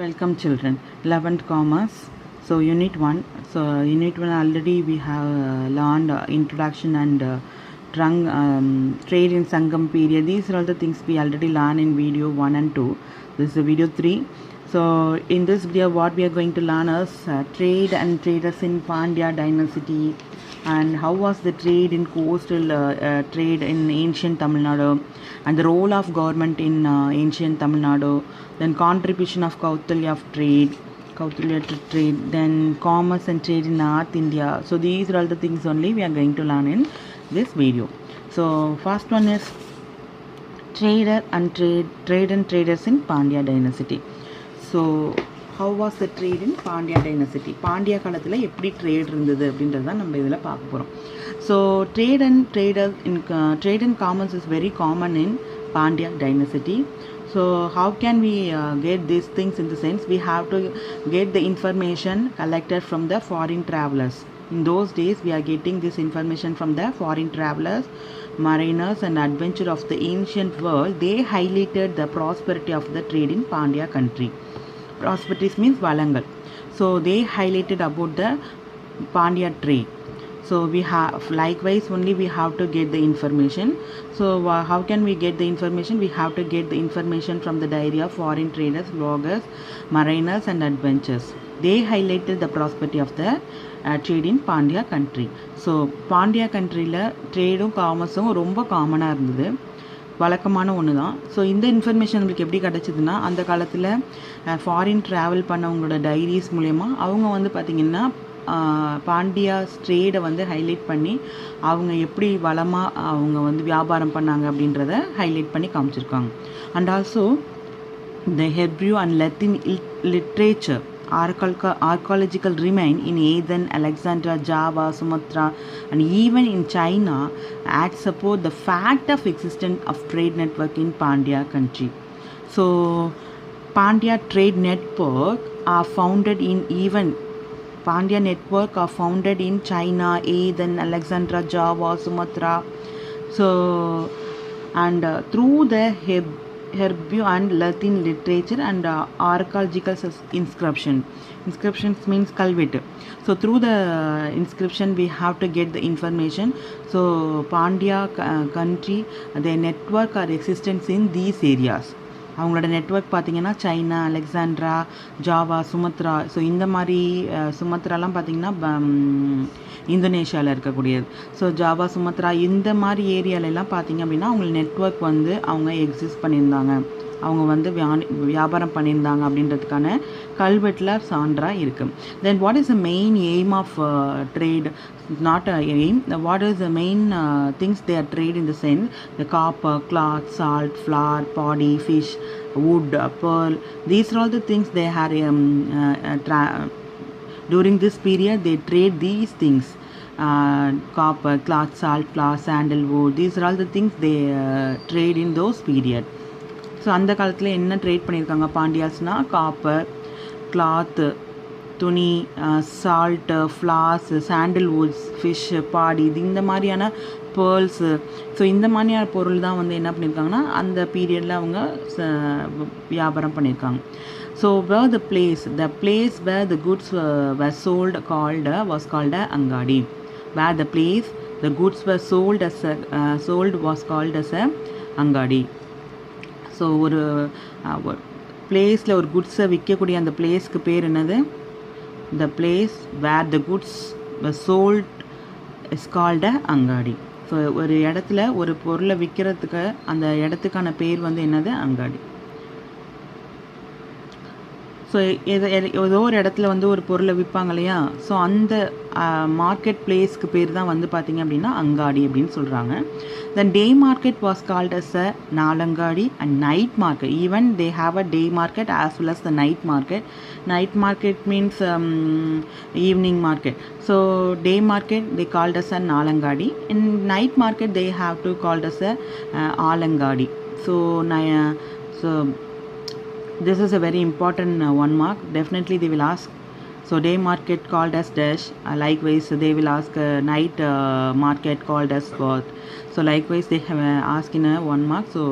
Welcome children. 11th commerce. So unit 1. So unit 1 already we have learned introduction and trade in Sangam period. These are all the things we already learned in video 1 and 2. This is the video 3. So in this video what we are going to learn is trade and traders in Pandya dynasty, and how was the trade in coastal trade in ancient Tamil Nadu, and the role of government in ancient Tamil Nadu, then contribution of Kautilya to trade, then commerce and trade in North India. So these are all the things only we are going to learn in this video. So first one is trade and traders in Pandya dynasty. So how was the trade in Pandya dynasty? Pandya காலத்தில் எப்படி trade இருந்தது அப்படின்றது தான் நம்ம இதில் பார்க்க போகிறோம். So trade and commerce is very common in Pandya dynasty. So how can we get these things? In the sense, we have to get the information collected from the foreign travelers. In those days we are getting this information from the foreign travelers, mariners and adventure of the ancient world. They highlighted the prosperity of the trade in Pandya country. Prosperity means valangal. So they highlighted about the Pandya trade. So we have likewise only we have to get the information. So how can we get the information? We have to get the information from the diary of foreign traders, bloggers, mariners and adventures. They highlighted the prosperity of the trade in Pandya country. So Pandya countryல ட்ரேடும் காமர்ஸும் ரொம்ப காமனாக இருந்தது, வழக்கமான ஒன்று தான். So இந்த information நம்மளுக்கு எப்படி கிடச்சிதுன்னா, அந்த காலத்தில் ஃபாரின் ட்ராவல் பண்ணவங்களோட டைரிஸ் மூலயமா அவங்க வந்து பார்த்திங்கன்னா பாண்டியாஸ் ட்ரேடை வந்து ஹைலைட் பண்ணி அவங்க எப்படி வளமாக அவங்க வந்து வியாபாரம் பண்ணாங்க அப்படின்றத ஹைலைட் பண்ணி காமிச்சிருக்காங்க. And also the Hebrew and Latin literature archaeological remain in Aden, Alexandria, Java, Sumatra and even in China at support the fact of existence of trade network in Pandya country. So Pandya trade network are founded in Pandya network are founded in China, Aden, Alexandria, Java, Sumatra. So and through the Hebrew and Latin literature and archaeological inscriptions means kalvit. So through the inscription we have to get the information. So Pandya country, their network are existence in these areas. அவங்களோட network பார்த்திங்கன்னா China, Alexandra, Java, Sumatra. So இந்த மாதிரி சுமத்ராலாம் பார்த்திங்கன்னா இந்தோனேஷியாவில் இருக்கக்கூடியது. So Java, Sumatra இந்த மாதிரி ஏரியாலெல்லாம் பார்த்திங்க அப்படின்னா அவங்களுக்கு நெட்ஒர்க் வந்து அவங்க எக்ஸிஸ்ட் பண்ணியிருந்தாங்க, அவங்க வந்து வியாபாரம் பண்ணியிருந்தாங்க அப்படின்றதுக்கான கல்வெட்டில் சான்றாக இருக்குது. Then what is the main aim of trade? Not a aim. What is the main things they are trade in the sense? The copper, cloth, salt, flour, pottery, fish, wood, pearl. These are all the things they had during this period. They trade these things: copper, cloth, salt, flour, sandalwood. These are all the things they trade in those period. So அந்த காலத்தில் என்ன trade பண்ணியிருக்காங்க பாண்டியாஸ்னால், copper, cloth, துணி, salt, flowers, சாண்டில்வுட்ஸ், fish, பாடி, இது இந்த மாதிரியான pearls. So இந்த மாதிரியான பொருள் தான் வந்து என்ன பண்ணியிருக்காங்கன்னா அந்த பீரியடில் அவங்க வியாபாரம் பண்ணியிருக்காங்க. So where the place where the goods were sold was called அங்காடி. where the place the goods were sold was called as a angadi. So ஒரு பிளேஸில் ஒரு குட்ஸை விற்கக்கூடிய அந்த பிளேஸ்க்கு பேர் என்னது? The place where the goods sold is called angadi. So ஒரு இடத்துல ஒரு பொருளை விற்கிறதுக்கு அந்த இடத்துக்கான பேர் வந்து என்னது? அங்காடி. ஸோ ஏதோ ஒரு இடத்துல வந்து ஒரு பொருளை விற்பாங்க இல்லையா? ஸோ அந்த மார்க்கெட் பிளேஸ்க்கு பேர் தான் வந்து பார்த்திங்க அப்படின்னா அங்காடி அப்படின்னு சொல்கிறாங்க. Then day market was called as a Nalangadi and night market. Even they have a day market as well as the night market. Night market means evening market. So day market they called as a Nalangadi. In night market they have to called as a Alangadi. So this is a very important one mark. Definitely they will ask So day market called as dash. Likewise they will ask night market called as what. So likewise they have asked in a 1 mark. So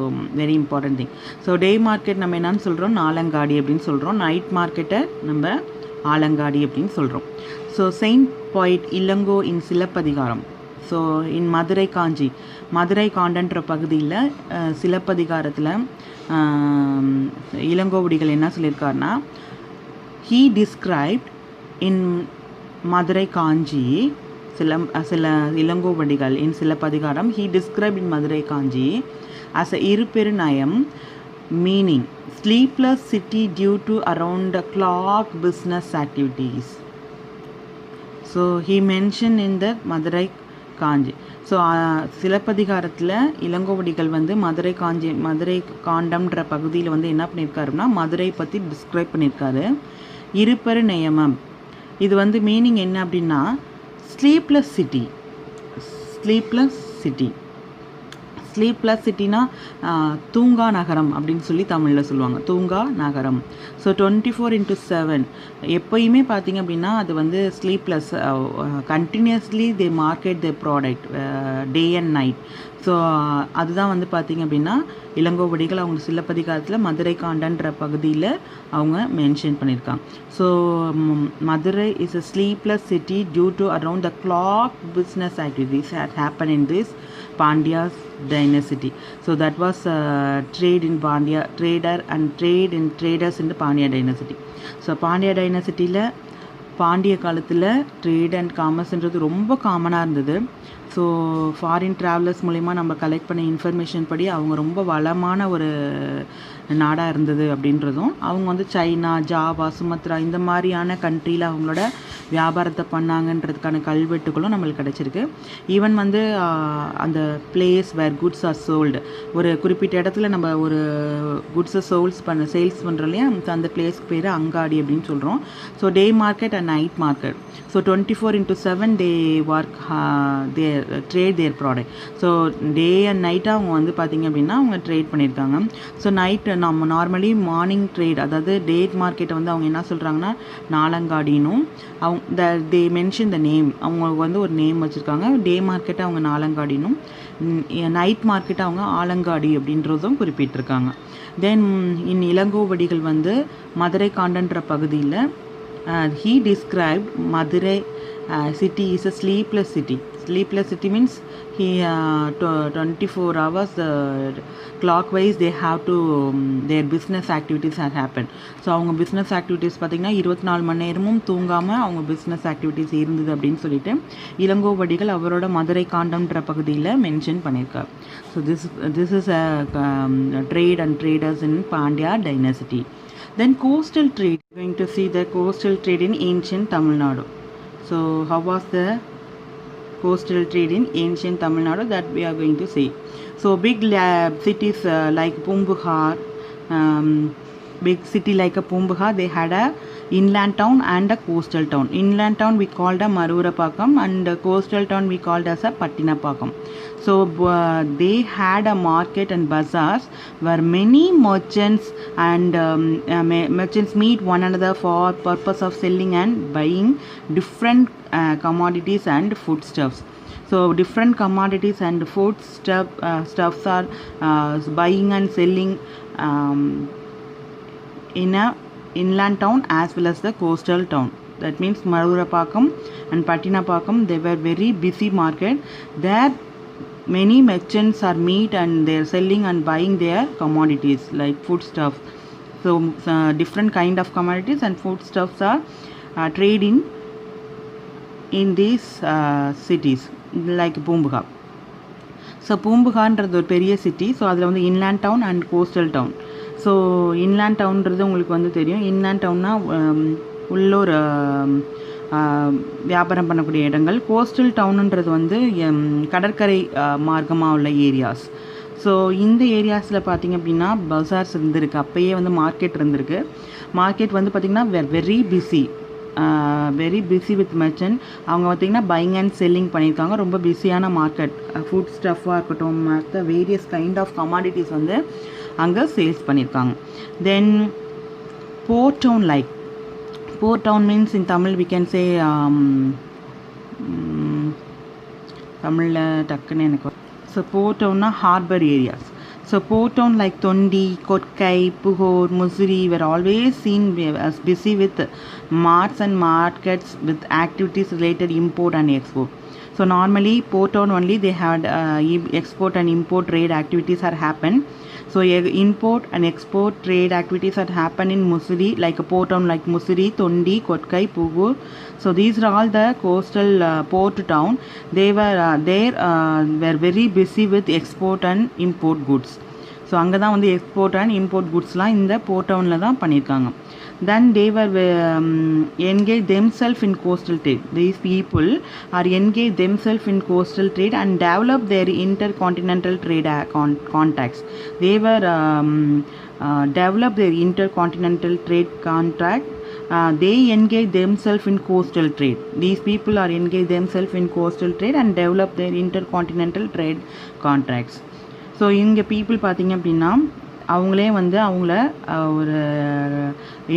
very important thing. So day market நம்ம என்னன்னு சொல்கிறோம், நாலங்காடி அப்படின்னு சொல்கிறோம். Night மார்க்கெட்டை நம்ம ஆலங்காடி அப்படின்னு சொல்கிறோம். So saint point Ilango in Silappathikaram. So in Madurai Kanchi, Madurai காண்டன்ற பகுதியில் சிலப்பதிகாரத்தில் இளங்கோவடிகள் என்ன சொல்லியிருக்காருன்னா, he described in Madurai Kanchi சில Ilango Adigal in Silappathikaram, he described in Madurai Kanchi as a Iruperunayam, meaning sleepless city due to around the clock business activities. So he mentioned in the Madurai Kanchi. So சிலப்பதிகாரத்தில் இளங்கோவடிகள் வந்து மதுரை காண்டம்ன்ற பகுதியில் வந்து என்ன பண்ணியிருக்காருன்னா, மதுரை பற்றி டிஸ்கிரைப் பண்ணியிருக்காரு. இருபெரு நியமம், இது வந்து மீனிங் என்ன அப்படின்னா, ஸ்லீப்லெஸ் சிட்டினா தூங்கா நகரம் அப்படின்னு சொல்லி தமிழில் சொல்லுவாங்க, தூங்கா நகரம். ஸோ 24/7 எப்போயுமே பார்த்திங்க அப்படின்னா அது வந்து sleepless, continuously they market the product day and night. So அதுதான் வந்து பார்த்திங்க அப்படின்னா இளங்கோவடிகள் அவங்க சிலப்பதிகாரத்தில் மதுரை காண்டன்ற பகுதியில் அவங்க மென்ஷன் பண்ணியிருக்காங்க. So Madurai is a sleepless city due to around the clock business activities had happen in this Pandya's dynasty. So that was trade in Pandya, trade in traders in the Pandya dynasty. So Pandya dynasty-ல பாண்டிய காலத்தில் trade and காமர்ஸ்ன்றது ரொம்ப காமனாக இருந்தது. So foreign travellers மூலிமா நம்ம collect பண்ண information படி அவங்க ரொம்ப வளமான ஒரு நாடாக இருந்தது அப்படின்றதும், அவங்க வந்து சைனா, ஜாவா, சுமத்ரா இந்த மாதிரியான கண்ட்ரியில் அவங்களோட வியாபாரத்தை பண்ணாங்கன்றதுக்கான கல்வெட்டுகளும் நம்மளுக்கு கிடச்சிருக்கு. ஈவன் வந்து அந்த place where goods are sold, ஒரு குறிப்பிட்ட இடத்துல நம்ம ஒரு குட்ஸை சேல்ஸ் பண்ணுறோம் இல்லையா, அந்த பிளேஸ்க்கு பேர் அங்காடி அப்படின்னு சொல்கிறோம். So day market and night market. So 24/7 they work, they trade their product. So day and நைட்டாக அவங்க வந்து பார்த்திங்க அப்படின்னா அவங்க ட்ரேட் பண்ணியிருக்காங்க. ஸோ நைட்டு நம்ம நார்மலி மார்னிங் ட்ரேட், அதாவது டேட் மார்க்கெட்டை வந்து அவங்க என்ன சொல்கிறாங்கன்னா நாலங்காடினும், அவங்க தே மென்ஷன் த நேம், அவங்களுக்கு வந்து ஒரு நேம் வச்சுருக்காங்க. டே மார்க்கெட்டை அவங்க நாலங்காடினும், நைட் மார்க்கெட்டை அவங்க ஆலங்காடி அப்படின்றதும் குறிப்பிட்டிருக்காங்க. தென் இளங்கோவடிகள் வந்து மதுரை காண்டன்ற பகுதியில் he described Madurai city is a sleepless city. Sleepless city means he 24 hours clockwise they have to their business activities have happened. So அவங்க பிஸ்னஸ் ஆக்டிவிட்டீஸ் பார்த்திங்கன்னா 24 மணி நேரமும் தூங்காமல் அவங்க பிஸ்னஸ் ஆக்டிவிட்டீஸ் இருந்தது அப்படின்னு சொல்லிட்டு இளங்கோவடிகள் அவரோட மதுரை காண்டம்ன்ற பகுதியில் மென்ஷன் பண்ணியிருக்கார். So this is a trade and traders in Pandya dynasty. Then coastal trade, we are going to see the coastal trade in ancient Tamil Nadu. So how was the coastal trade in ancient Tamil Nadu, that we are going to see. So big cities like Pumbuhar, big city like a Pumbuhar, they had a inland town and a coastal town. Inland town we called a Marurapakam and coastal town we called as a Pattinapakam. So they had a market and bazaars where many merchants and merchants meet one another for purpose of selling and buying different commodities and foodstuffs. So different commodities and stuffs are buying and selling in a inland town as well as the coastal town. That means Marurapakam and Pattinapakam, they were very busy market. There many merchants are meet and they are selling and buying their commodities like foodstuffs. So different kind of commodities and foodstuffs are trading in these cities like Pumbuha. So பூம்புகார்ன்றது ஒரு பெரிய city. So அதில் வந்து inland town and coastal town. So inland டவுன்றது உங்களுக்கு வந்து தெரியும். Inland டவுன்னா உள்ளூர் வியாபாரம் பண்ணக்கூடிய இடங்கள். கோஸ்டல் டவுனுன்றது வந்து கடற்கரை மார்க்கமாக உள்ள ஏரியாஸ். ஸோ இந்த ஏரியாஸில் பார்த்திங்க அப்படின்னா பஸார்ஸ் இருந்திருக்கு, அப்போயே வந்து மார்க்கெட் இருந்திருக்கு. மார்க்கெட் வந்து பார்த்திங்கன்னா வெரி பிஸி வித் மெர்ச்சன்ட். அவங்க பார்த்திங்கன்னா பையிங் அண்ட் செல்லிங் பண்ணியிருக்காங்க. ரொம்ப பிஸியான மார்க்கெட். ஃபுட் ஸ்டஃப்பாக இருக்கட்டும், மற்ற வேரியஸ் கைண்ட் ஆஃப் கமாடிட்டிஸ் வந்து அங்கே சேல்ஸ் பண்ணியிருக்காங்க. Then port town like Port town means in Tamil we can say தமிழில் டக்குன்னு எனக்கு. ஸோ போர்ட் டவுன்னா harbour areas. So port town like Thondi, Korkai, Puhar, Musiri were always seen as busy with marts and markets with activities related import and export. So normally port town only they had export and import trade activities are happen. So import and export trade activities that happen in Mussoorie, like a port town like Mussoorie, Tondi, Kotkai, Pugur. So these are all the coastal port town. They were were very busy with export and import goods. So அங்கே தான் வந்து export and import குட்ஸ்லாம் இந்த board டவுனில் தான் பண்ணியிருக்காங்க. Then they were engaged themselves in coastal trade. These people are engaged themselves in coastal trade and developed their intercontinental trade contacts. They were developed their intercontinental trade contract. They engage themselves in coastal trade. These people are engaged themselves in coastal trade and develop their intercontinental trade contracts. So இங்கே people பார்த்திங்க அப்படின்னா அவங்களே வந்து அவங்கள ஒரு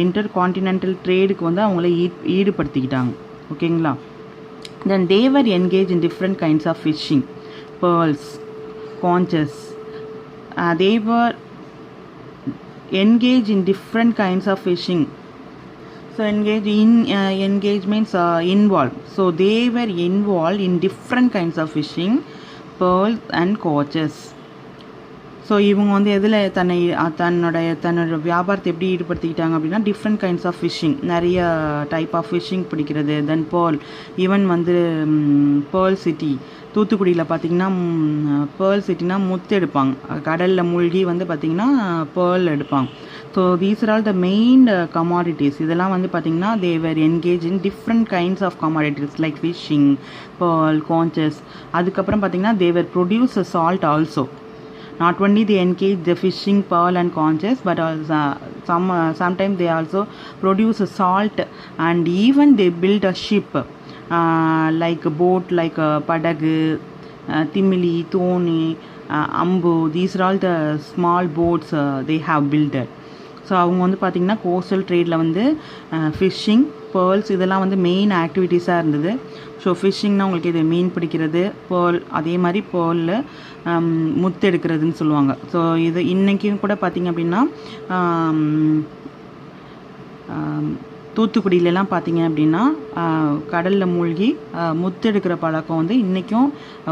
inter continental ட்ரேடுக்கு வந்து அவங்கள ஈடுபடுத்திக்கிட்டாங்க. ஓகேங்களா. Then they were engage in different kinds of fishing, pearls, conches. They were engage in different kinds of fishing. So engage means involved. So they were involved in different kinds of fishing, pearls and coaches. So இவங்க வந்து எதில் தன்னோட வியாபாரத்தை எப்படி ஈடுபடுத்திக்கிட்டாங்க அப்படின்னா different kinds of fishing, நிறைய type of fishing பிடிக்கிறது. தென் pearl, even வந்து பேர்ல் சிட்டி தூத்துக்குடியில் பார்த்திங்கன்னா பேர்ல் சிட்டினா முத்து எடுப்பாங்க, கடலில் மூழ்கி வந்து பார்த்திங்கன்னா பேர்ல் எடுப்பாங்க. So these are all the main commodities. இதெல்லாம் வந்து பார்த்திங்கன்னா they were engage in different kinds of commodities like fishing, pearl, conches. அதுக்கப்புறம் பார்த்திங்கன்னா they were produce a salt also. Not only they engage the fishing, pearl and conches, but also sometimes they also produce a salt, and even they build a ship like a boat like Padagu, Timili, Thoni, Ambu. These are all the small boats they have built. So அவங்க வந்து பார்த்திங்கன்னா coastal ட்ரேடில் வந்து fishing, pearls இதெல்லாம் வந்து main ஆக்டிவிட்டீஸாக இருந்தது. So ஃபிஷ்ஷிங்னா உங்களுக்கு இது மீன் பிடிக்கிறது, பேர்ல் அதே மாதிரி பேர்லில் முத்து எடுக்கிறதுன்னு சொல்லுவாங்க. ஸோ இது இன்றைக்கும் கூட பார்த்திங்க அப்படின்னா தூத்துக்குடியிலலாம் பார்த்திங்க அப்படின்னா கடலில் மூழ்கி முத்து எடுக்கிற பழக்கம் வந்து இன்றைக்கும்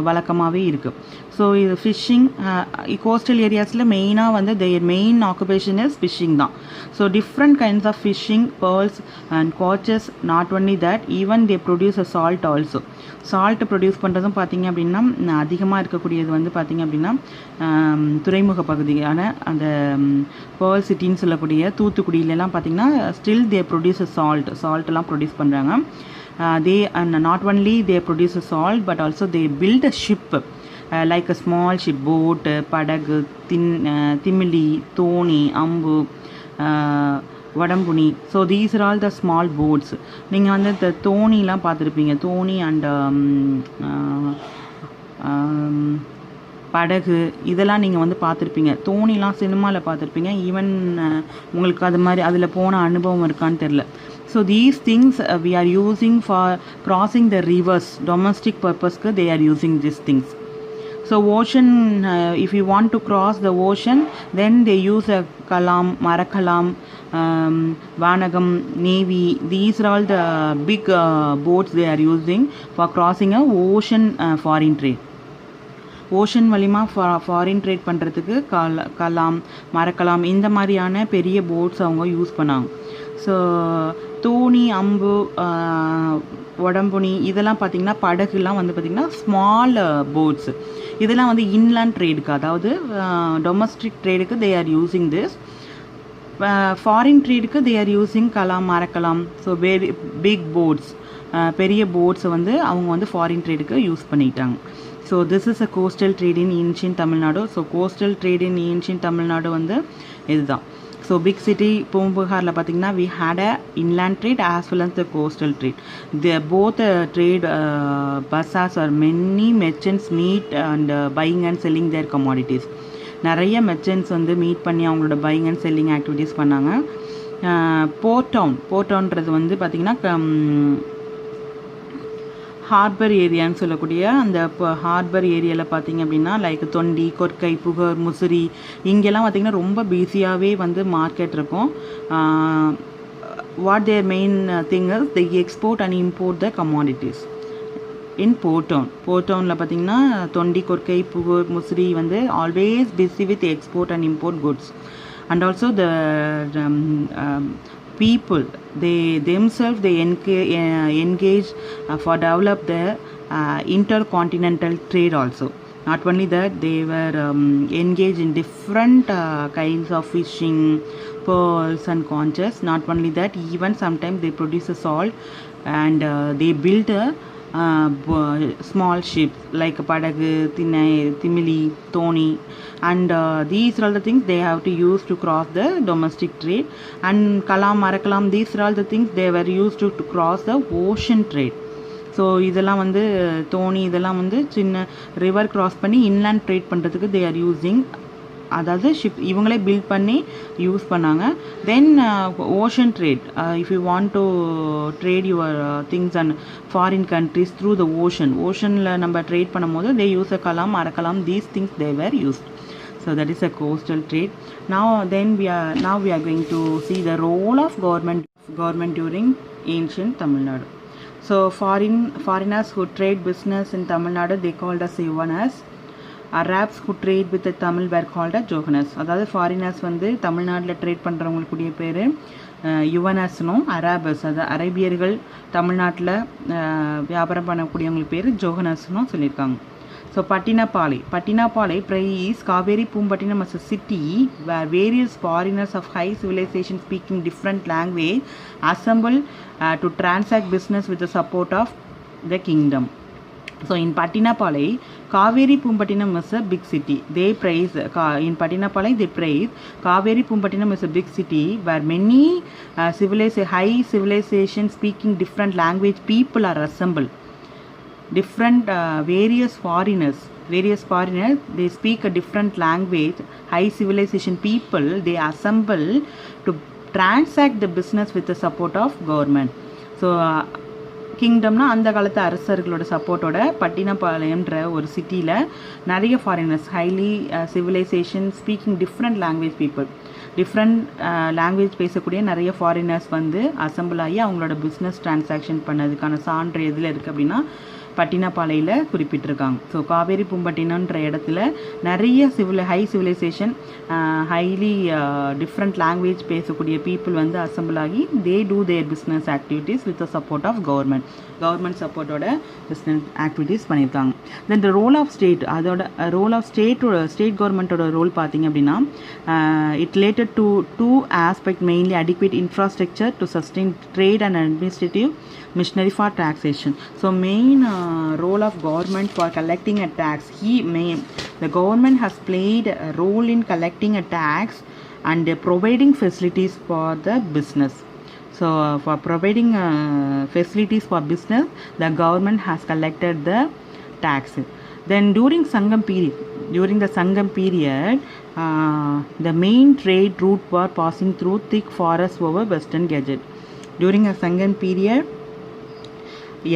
வழக்கமாகவே இருக்குது. ஸோ இது ஃபிஷ்ஷிங் கோஸ்டல் ஏரியாஸில் மெயினாக வந்து their main occupation is fishing தான். So different kinds of fishing, pearls and conches. Not only that, even they produce a salt also. Salt produce பண்ணுறதும் பார்த்திங்க அப்படின்னா அதிகமாக இருக்கக்கூடியது வந்து பார்த்திங்க அப்படின்னா துறைமுக பகுதியான அந்த பேர்ல் சிட்டின்னு சொல்லக்கூடிய தூத்துக்குடியிலலாம் பார்த்திங்கன்னா ஸ்டில் தே ப்ரொடியூஸ் அ சால்ட்லாம் ப்ரொடியூஸ் பண்ணுறாங்க. they and not only they produce a salt but also they build a ship like a small ship, boat, Padagu, Timili, Thoni, Ambu, Vadambuni. So these are all the small boats. நீங்கள் வந்து இந்த தோணிலாம் பார்த்துருப்பீங்க, தோணி and படகு இதெல்லாம் நீங்கள் வந்து பார்த்துருப்பீங்க. தோணிலாம் சினிமாவில் பார்த்துருப்பீங்க. ஈவன் உங்களுக்கு அது மாதிரி அதில் போன அனுபவம் இருக்கான்னு தெரில. So these things we are using for crossing the rivers, domestic purpose they are using these things. So ocean, if you want to cross the ocean, then they use a kalam, marakalam, vanagam, navy. These are all the big boats they are using for crossing a ocean foreign trade. Ocean வழிமாக foreign trade பண்ணுறதுக்கு கலாம், மரக்கலாம் இந்த மாதிரியான பெரிய bots அவங்க use பண்ணாங்க. So தோணி, அம்பு, உடம்புனி இதெல்லாம் பார்த்திங்கன்னா படகுலாம் வந்து பார்த்திங்கன்னா ஸ்மால் போட்ஸ். இதெல்லாம் வந்து இன்லேண்ட் ட்ரேடுக்கு, அதாவது டொமஸ்டிக் ட்ரேடுக்கு they are using this. Foreign ட்ரேடுக்கு தே ஆர் யூஸிங் கலாம், மரக்கலாம். ஸோ வெரி பிக் போட்ஸ், பெரிய போட்ஸை வந்து அவங்க வந்து ஃபாரின் ட்ரேடுக்கு யூஸ் பண்ணிட்டாங்க. So this is a coastal trade in ancient Tamil Nadu. So coastal trade in ancient Tamil Nadu வந்து இதுதான். ஸோ பிக் சிட்டி பூம்புகாரில் பார்த்திங்கன்னா we had a inland trade as well as the coastal trade. Both trade bazaars or many merchants meet and buying and selling their commodities. நிறைய merchants வந்து meet பண்ணி அவங்களோட buying and selling activities பண்ணாங்க. Board டவுன்றது வந்து பார்த்திங்கன்னா harbour ஏரியான்னு சொல்லக்கூடிய அந்த ஹார்பர் ஏரியாவில் பார்த்திங்க அப்படின்னா லைக் தொண்டி, கொர்க்கை, புகர், முசிறி இங்கெல்லாம் பார்த்திங்கன்னா ரொம்ப பிஸியாகவே வந்து மார்க்கெட் இருக்கும். What their main thing is they export and import the commodities in port டவுனில் பார்த்திங்கன்னா தொண்டி, கொர்க்கை, புகர், முசிறி வந்து always busy with export and import goods. And also the people, they themselves they engage for develop the intercontinental trade also. Not only that, they were engaged in different kinds of fishing, pearls and conches. Not only that, even sometimes they produce a salt and they build a small ships like Padagu, Thinai, Timili, Thoni, and these are all the things they have to use to cross the domestic trade. And Kalam, Marakalam, these are all the things they were used to cross the ocean trade. So இதெல்லாம் வந்து தோணி இதெல்லாம் வந்து சின்ன river cross பண்ணி inland trade பண்ணுறதுக்கு they are using, அதாவது ship இவங்களே பில்ட் பண்ணி யூஸ் பண்ணாங்க. Then ocean trade, if you want to trade your things and foreign countries through the ஓஷனில் நம்ம ட்ரேட் பண்ணும்போது தே யூஸ் அ கலாம், அரக்கலாம், these things they were use. So that is a coastal trade. Now we are going to see the role of government during ancient Tamil Nadu. So foreigners who trade business in Tamil Nadu, they called as Yuvanas. Arabs who trade with the Tamil were called as Johanas. அதாவது foreigners வந்து தமிழ்நாட்டில் trade பண்ணுறவங்களுக்குடைய பேர் யுவனஸ்னும், அரேபஸ் அதாவது அரேபியர்கள் தமிழ்நாட்டில் வியாபாரம் பண்ணக்கூடியவங்களுக்கு பேர் ஜோஹனஸ்னும் சொல்லியிருக்காங்க. So Pattinapalai praised Kaveri Pumpattinam as a city where various foreigners of high civilization speaking different language assemble to transact business with the support of the kingdom. So in Pattinapalai, Kaveri Pumpattinam is a big city. They praise in Pattinapalai they praise Kaveri Pumpattinam is a big city where many high civilization speaking different language people are assembled. Different various foreigners they speak a different language, high civilization people they assemble to transact the business with the support of government. So கிங்டம்னா அந்த காலத்து அரசர்களோட சப்போர்ட்டோட பட்டினப்பாளையம்ன்ற ஒரு சிட்டியில் நிறைய foreigners highly civilisation speaking different language people, different language பேசக்கூடிய நிறைய foreigners வந்து assemble ஆகி அவங்களோட பிஸ்னஸ் டிரான்சாக்ஷன் பண்ணதுக்கான சான்று எதில் இருக்குது அப்படின்னா பட்டினப்பாளையில் குறிப்பிட்டிருக்காங்க. ஸோ காவேரி பூம்பட்டினன்ற இடத்துல நிறைய high civilisation highly different language பேசக்கூடிய பீப்புள் வந்து அசம்பிள் ஆகி they do their business activities with the support of government சப்போர்ட்டோட பிஸ்னஸ் ஆக்டிவிட்டீஸ் பண்ணியிருக்காங்க. Then the role of state, அதோட ரோல் ஆஃப் ஸ்டேட் கவர்மெண்ட்டோட ரோல் பார்த்திங்க அப்படின்னா it related to two aspect, mainly adequate infrastructure to sustain trade and administrative machinery for taxation. So main role of government for collecting a tax, the government has played a role in collecting a tax and providing facilities for the business. So for providing facilities for business, the government has collected the tax. Then during the Sangam period, the main trade route was passing through thick forest over Western Gadget. During a Sangam period,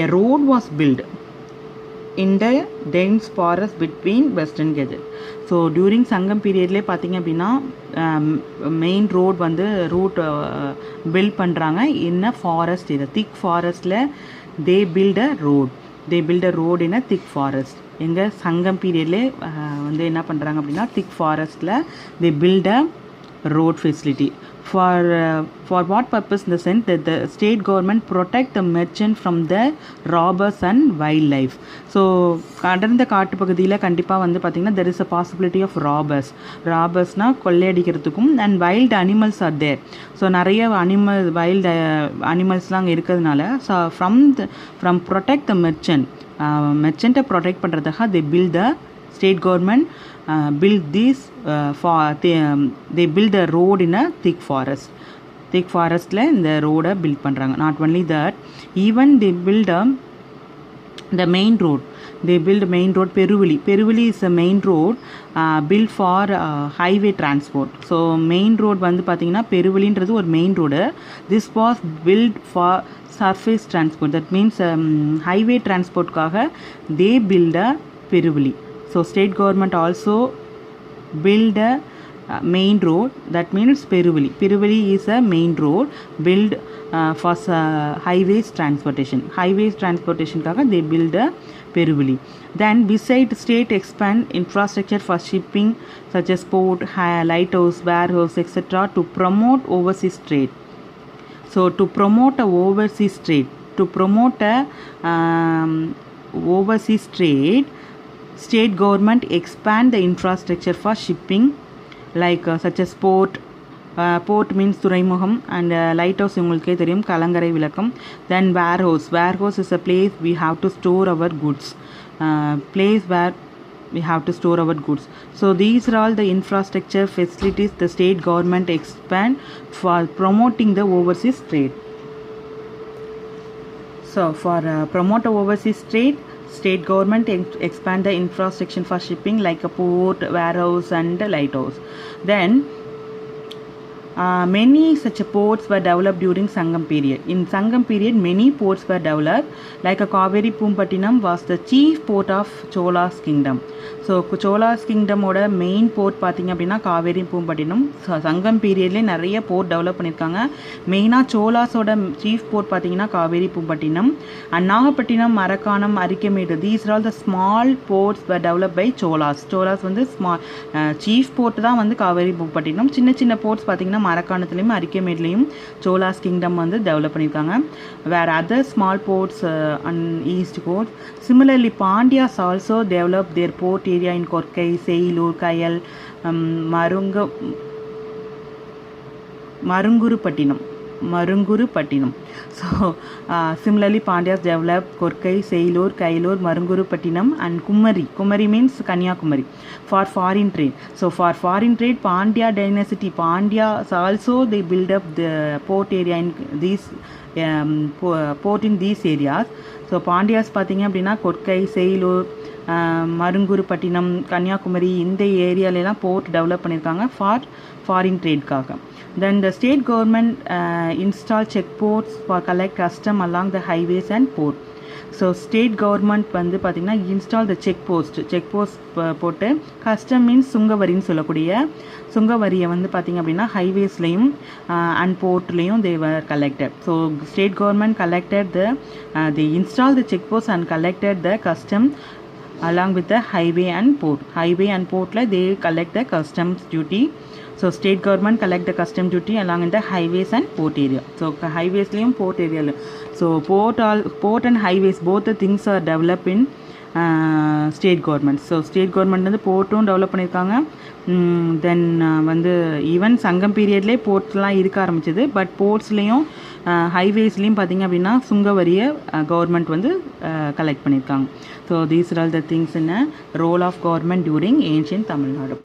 a road was built in the dense forest between Western Gadget. So during Sangam பீரியட்லேயே பார்த்திங்க அப்படின்னா main road வந்து route build பண்ணுறாங்க. என்ன forest, இது thick ஃபாரஸ்ட்டில் they build a road in a thick forest. எங்கள் சங்கம் பீரியட்லேயே வந்து என்ன பண்ணுறாங்க அப்படின்னா திக் ஃபாரஸ்ட்டில் they build a road facility. For what purpose? In the sense that the state government protect the merchant from the robbers and wildlife. So அடர்ந்த காட்டு பகுதியில் கண்டிப்பாக வந்து பார்த்திங்கன்னா there is a possibility of robbers கொள்ளையடிக்கிறதுக்கும் and wild animals are there. So நிறைய wild animalsலாம் அங்கே இருக்கிறதுனால so from protect the merchant protect பண்ணுறதுக்காக they build the state government build this they build a road in a thick forestல இந்த ரோடை build பண்ணுறாங்க. Not only that, even they build the main road, they build main road. Peruvali is a main road built for highway transport. So main road வந்து பார்த்தீங்கன்னா பெருவழின்றது ஒரு main road. This was built for surface transport, that means highway transportகாக they build a peruvali. So state government also build a main road, that means Peruvali is a main road built for highways transportation kaga they build a Peruvali. Then beside state expand infrastructure for shipping such as port, lighthouse, warehouse, etc. to promote overseas trade. So to promote a overseas trade, state government expand the infrastructure for shipping like such as port means துறைமுகம், and lighthouse உங்களுக்கே தெரியும் கலங்கரை விளக்கம். Then warehouse is a place we have to store our goods, so these are all the infrastructure facilities the state government expand for promoting the overseas trade. So for promote overseas trade, state government expand the infrastructure for shipping like a port, warehouse and lighthouse. Then many such ports were developed during Sangam period. In Sangam period, many ports were developed. Like a Kaveri Pumpattinam was the chief port of Chola's kingdom. So Chola's kingdom oda main port பார்த்தீங்க அப்படின்னா காவேரி பூம்பட்டினம். சங்கம் பீரியட்லேயே நிறைய board develop பண்ணியிருக்காங்க. மெயினாக சோலாஸோட chief port பார்த்தீங்கன்னா Kaveri Poompattinam. And Nagapattinam, Marakkanam, Arikamedu, these are all the small ports were developed by Cholas வந்து chief board தான் வந்து காவேரி பூம்பட்டினம். சின்ன சின்ன போர்ட்ஸ் பார்த்தீங்கன்னா மரக்காணத்துலேயும் அரிக்கமேட்லேயும் சோலாஸ் கிங்டம் வந்து டெவலப் பண்ணியிருக்காங்க. வேறு other small ports and east coast. Similarly, Pandyas also developed their port area in Korkai, Seilur, Kayal, Marungurupattinam. So similarly, Pandyas developed Korkai, Seilur, Kailur, Marungurupattinam and Kumari means Kanyakumari for foreign trade. So for foreign trade, Pandya dynasty, Pandyas also they build up the port area in these port in these areas. So Pandyas பார்த்தீங்க அப்படின்னா கொற்கை, செய்லூர், மருங்குருப்பட்டினம், கன்னியாகுமரி இந்த ஏரியாலெலாம் port develop பண்ணியிருக்காங்க for foreign ட்ரேட்காக. Then the state government install checkposts for collect custom along the highways and port. So state government வந்து பார்த்திங்கன்னா install the check post போட்டு custom means சுங்கவரின்னு சொல்லக்கூடிய சுங்கவரியை வந்து பார்த்திங்க அப்படின்னா ஹைவேஸ்லேயும் அண்ட் போர்ட்லேயும் they were collected. So state government collected they install the check posts and collected the custom along with the highway and port they collect the customs duty. So state government collect the custom duty along in the highways and port area. So highways layum port area so port and highways both the things are developed in state government. So state government வந்து போர்ட்டும் develop பண்ணியிருக்காங்க. தென் வந்து even சங்கம் பீரியட்லேயே போர்ட்ஸ்லாம் இருக்க ஆரம்பிச்சது. But போர்ட்ஸ்லேயும் ஹைவேஸ்லேயும் பார்த்திங்க அப்படின்னா சுங்கவரியை கவர்மெண்ட் வந்து கலெக்ட் பண்ணியிருக்காங்க. So these are all the things in role of government during ancient Tamil Nadu.